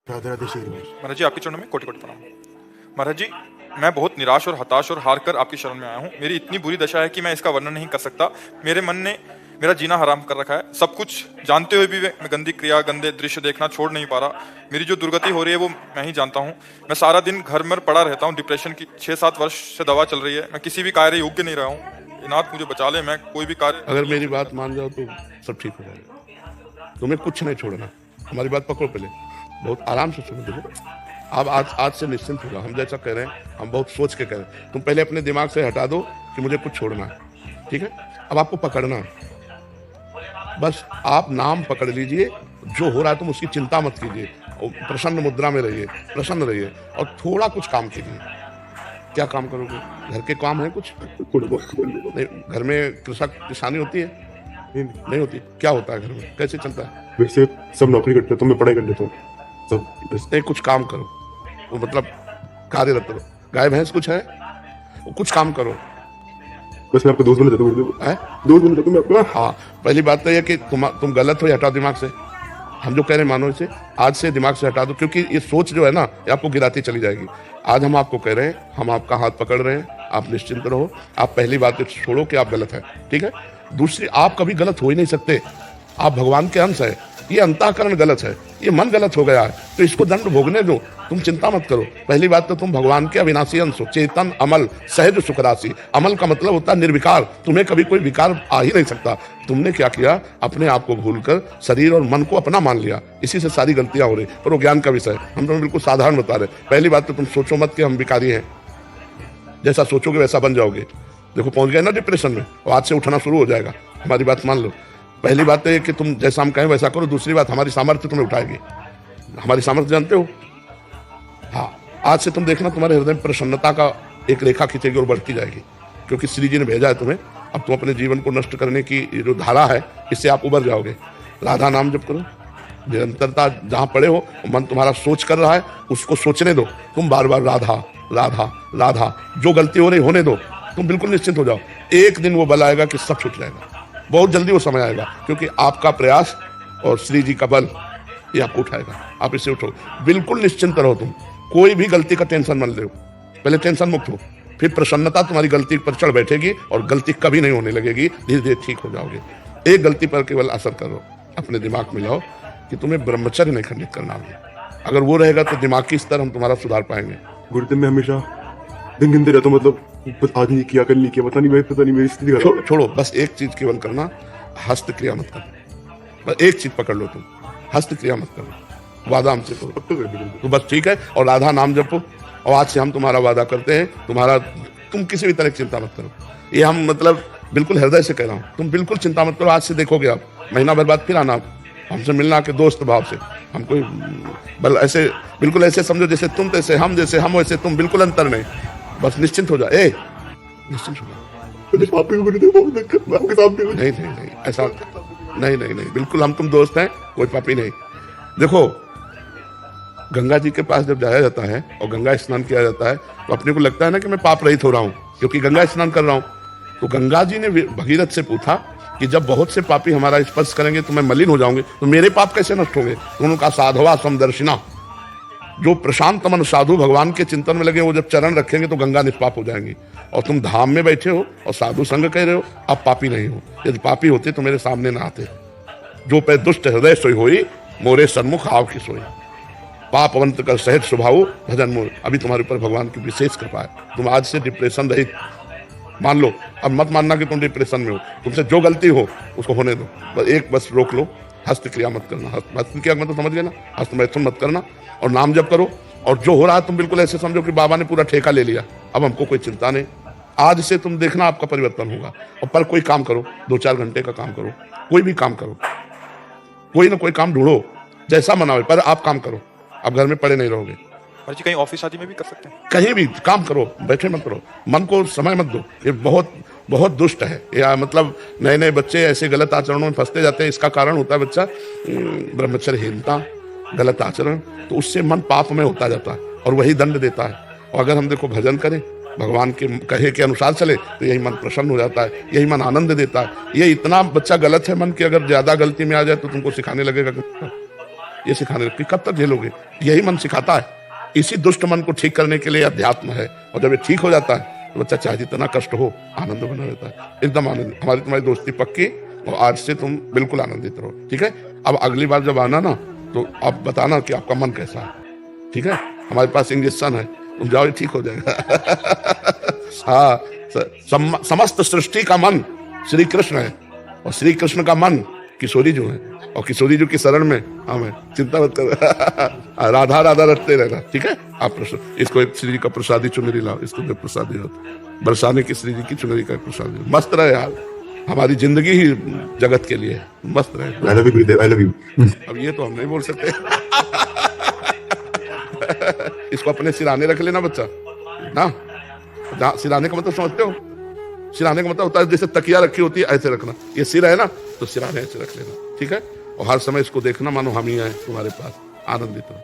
राधे राधे शेर में। महाराज जी, आपके चरणों में कोटि कोटि प्रणाम। महाराज जी, मैं बहुत निराश और हताश और हार कर आपकी शरण में आया हूँ। मेरी इतनी बुरी दशा है कि मैं इसका वर्णन नहीं कर सकता। मेरे मन ने मेरा जीना हराम कर रखा है। सब कुछ जानते हुए भी मैं गंदी क्रिया, गंदे दृश्य देखना छोड़ नहीं पा रहा। मेरी जो दुर्गति हो रही है वो मैं ही जानता हूँ। मैं सारा दिन घर में पड़ा रहता हूँ। डिप्रेशन की 6-7 वर्ष से दवा चल रही है। मैं किसी भी कार्य योग्य नहीं रहा हूँ। नाथ मुझे बचा ले, मैं कोई भी कार्य। अगर मेरी बात मान जाओ तो सब ठीक हो जाएगा। तुम्हें कुछ नहीं छोड़ना। हमारी बात पकड़ो, पहले बहुत आराम से सुनो। देखो, अब आज से निश्चिंत होगा। हम जैसा कह रहे हैं, हम बहुत सोच के कह रहे हैं। तुम पहले अपने दिमाग से हटा दो कि मुझे कुछ छोड़ना है, ठीक है? अब आपको पकड़ना है, बस आप नाम पकड़ लीजिए। जो हो रहा है तुम उसकी चिंता मत कीजिए। प्रसन्न मुद्रा में रहिए, प्रसन्न रहिए और थोड़ा कुछ काम कीजिए। क्या काम करोगे? घर के काम है कुछ? नहीं, घर में कृषक किसानी होती है? नहीं होती। क्या होता है घर में? कैसे चलता है? वैसे सब नौकरी करते हैं, तो मैं पढ़ाई कर लेता हूँ सब। नहीं, कुछ काम करो। वो मतलब कार्यरत रहो। गाय भैंस कुछ है? वो कुछ काम करो। बस मैं आपका दोस्त बनना चाहता हूँ। है? दोस्त बनना चाहता हूँ मैं आपका। हाँ, पहली बात तो यह कि तुम गलत हो, हटाओ दिमाग से। हम जो कह रहे हैं मानो इसे आज से दिमाग से हटा दो, क्योंकि ये सोच जो है ना, ये आपको गिराती चली जाएगी। आज हम आपको कह रहे हैं, हम आपका हाथ पकड़ रहे हैं, आप निश्चिंत रहो। आप पहली बात तो छोड़ो कि आप गलत है, ठीक है? दूसरी, आप कभी गलत हो ही नहीं सकते। आप भगवान के अंश है। ये अंतःकरण गलत है, ये मन गलत हो गया है, तो इसको दंड भोगने दो। तुम चिंता मत करो। पहली बात तो तुम भगवान के अविनाशी अंश हो, चेतन, अमल, सहज, सुख राशि। अमल का मतलब होता है निर्विकार। तुम्हें कभी कोई विकार आ ही नहीं सकता। तुमने क्या किया? अपने आप को भूलकर शरीर और मन को अपना मान लिया। इसी से सारी गलतियां हो रही। पर वो ज्ञान का विषय, हम तुम्हें बिल्कुल साधारण बता रहे। पहली बात तो तुम सोचो मत कि हम विकारी हैं। जैसा सोचोगे वैसा बन जाओगे। देखो, पहुंच गए ना डिप्रेशन में, और आज से उठना शुरू हो जाएगा। हमारी बात मान लो। पहली बात तो ये कि तुम जैसा हम कहें वैसा करो। दूसरी बात, हमारी सामर्थ्य तुम्हें उठाएगी। हमारी सामर्थ्य जानते हो? हाँ, आज से तुम देखना, तुम्हारे हृदय में प्रसन्नता का एक रेखा खींचेगी और बढ़ती जाएगी, क्योंकि श्री जी ने भेजा है तुम्हें। अब तुम अपने जीवन को नष्ट करने की जो धारा है, इससे आप उबर जाओगे। राधा नाम जप करो, निरंतरता। जहां पड़े हो, मन तुम्हारा सोच कर रहा है, उसको सोचने दो। तुम बार बार राधा राधा राधा, जो गलती हो रही होने दो। तुम बिल्कुल निश्चिंत हो जाओ। एक दिन वो बल आएगा कि सब छूट जाएगा। बहुत जल्दी वो समय आएगा, क्योंकि आपका प्रयास और श्री जी का बल ये आपको उठाएगा। आप इससे उठो, बिल्कुल निश्चिंत रहो। तुम कोई भी गलती का टेंशन मत लो। पहले टेंशन मुक्त हो, फिर प्रसन्नता तुम्हारी गलती पर चढ़ बैठेगी और गलती कभी नहीं होने लगेगी। धीरे धीरे ठीक हो जाओगे। एक गलती पर केवल असर करो, अपने दिमाग में लाओ कि तुम्हें ब्रह्मचर्य नहीं खंडित करना है। अगर वो रहेगा तो दिमागी स्तर हम तुम्हारा सुधार पाएंगे। गुरुदेव, मैं हमेशा दिन गिनते रहता हूँ, मतलब बस आज नहीं किया, कल नहीं किया, पता नहीं मेरी स्थिति। छोड़ो, बस एक चीज केवल करना, हस्त क्रिया मत करना। बस एक चीज पकड़ लो, तुम हस्त क्रिया मत करना। वादा हमसे करो तो बस, ठीक है? और राधा नाम जपो। और आज से हम तुम्हारा वादा करते हैं, तुम किसी भी तरह की चिंता मत करो। ये हम मतलब बिल्कुल हृदय से कह रहा हूँ। तुम बिल्कुल चिंता मत करो। आज से देखोगे आप, महीना भर बाद फिर आना हमसे मिलना के दोस्त भाव से। हम कोई बल ऐसे, बिल्कुल ऐसे समझो जैसे तुम तैसे हम, जैसे हम वैसे तुम, बिल्कुल अंतर नहीं। बस निश्चिंत हो जाओ। निश्चिंत हो जाओ। नहीं नहीं नहीं, ऐसा नहीं नहीं नहीं, बिल्कुल हम तुम दोस्त हैं, कोई पापी नहीं। देखो, गंगा जी के पास जब जाया जाता है और गंगा स्नान किया जाता है, तो अपने को लगता है ना कि मैं पाप रहित हो रहा हूँ, क्योंकि गंगा स्नान कर रहा हूँ। तो गंगा जी ने भगीरथ से पूछा कि जब बहुत से पापी हमारा स्पर्श करेंगे तो मैं मलिन हो जाऊंगे, तो मेरे पाप कैसे नष्ट होंगे? तो उन्होंने कहा, साधवा समदर्शिना। जो प्रशांत मन साधु भगवान के चिंतन में लगे, वो जब चरण रखेंगे तो गंगा निष्पाप हो जाएंगी। और तुम धाम में बैठे हो और साधु संग कह रहे हो, आप पापी नहीं हो। यदि पापी होते तो मेरे सामने ना आते। जो पे दुष्ट हृदय सोई होई, मोरे सन्मुख आव की सोई। पाप अवंत कर सहज स्वभाव भजन मोर। अभी तुम्हारे ऊपर भगवान की विशेष कृपा है। तुम आज से डिप्रेशन रहित मान लो। अब मत मानना कि तुम डिप्रेशन में हो। तुमसे जो गलती हो उसको होने दो। बस रोक लो, हस्त क्रिया मत करना। हस्त क्रिया मतलब समझ गए ना? हस्त मैथुन मत करना और नाम जप करो। और जो हो रहा है तुम बिल्कुल ऐसे समझो कि बाबा ने पूरा ठेका ले लिया, अब हमको कोई चिंता नहीं। आज से तुम देखना आपका परिवर्तन होगा। और पर कोई काम करो, 2-4 घंटे का काम करो, कोई भी काम करो, कोई ना कोई काम ढूंढो, जैसा मना हो, पर आप काम करो। आप घर में पड़े नहीं रहोगे। महाराज जी, कहीं ऑफिस आदि में भी कर सकते हैं? कहीं भी काम करो, बैठे मत करो। मन को समय मत दो। ये बहुत बहुत दुष्ट है। या मतलब नए नए बच्चे ऐसे गलत आचरणों में फंसते जाते हैं। इसका कारण होता है बच्चा ब्रह्मचर्यहीनता, गलत आचरण। तो उससे मन पाप में होता जाता है और वही दंड देता है। और अगर हम देखो भजन करें, भगवान के कहे के अनुसार चले, तो यही मन प्रसन्न हो जाता है, यही मन आनंद देता है। ये इतना बच्चा गलत है मन की, अगर ज्यादा गलती में आ जाए तो तुमको सिखाने लगेगा। ये सिखाने लगती। कब तक झेलोगे? यही मन सिखाता है। इसी दुष्ट मन को ठीक करने के लिए अध्यात्म है, और जब ये ठीक हो जाता है तो बच्चा चाहे जितना कष्ट हो आनंद बना रहता है, एकदम आनंद। हमारी तुम्हारी दोस्ती पक्की, और आज से तुम बिल्कुल आनंदित रहो, ठीक है? अब अगली बार जब आना ना तो आप बताना कि आपका मन कैसा है, ठीक है? हमारे पास इंजेक्शन है, तुम जाओ ठीक हो जाएगा। हाँ, समस्त सृष्टि का मन श्री कृष्ण है, और श्री कृष्ण का मन किशोरी जो है, और किशोरी जो की शरण में हमें चिंता मत कर। राधा राधा रटते रहना, ठीक है? आप इसको एक श्री जी का प्रसादी चुनरी लाओ, इसको जो प्रसादी होता बरसाने की श्री जी की चुनरी का प्रसादी। मस्त रहे यार, हमारी जिंदगी ही जगत के लिए है, मस्त रहे। I love you Gurudev, I love you. अब ये तो हम नहीं बोल सकते। इसको अपने सिराने रख लेना बच्चा ना। सिराने का मतलब समझते हो? सिराने का मतलब होता है जैसे तकिया रखी होती है, ऐसे रखना। ये सिर है ना, तो सिराने ऐसे रख लेना, ठीक है? और हर समय इसको देखना मानो हम ही आए तुम्हारे पास, आनंदित रहो।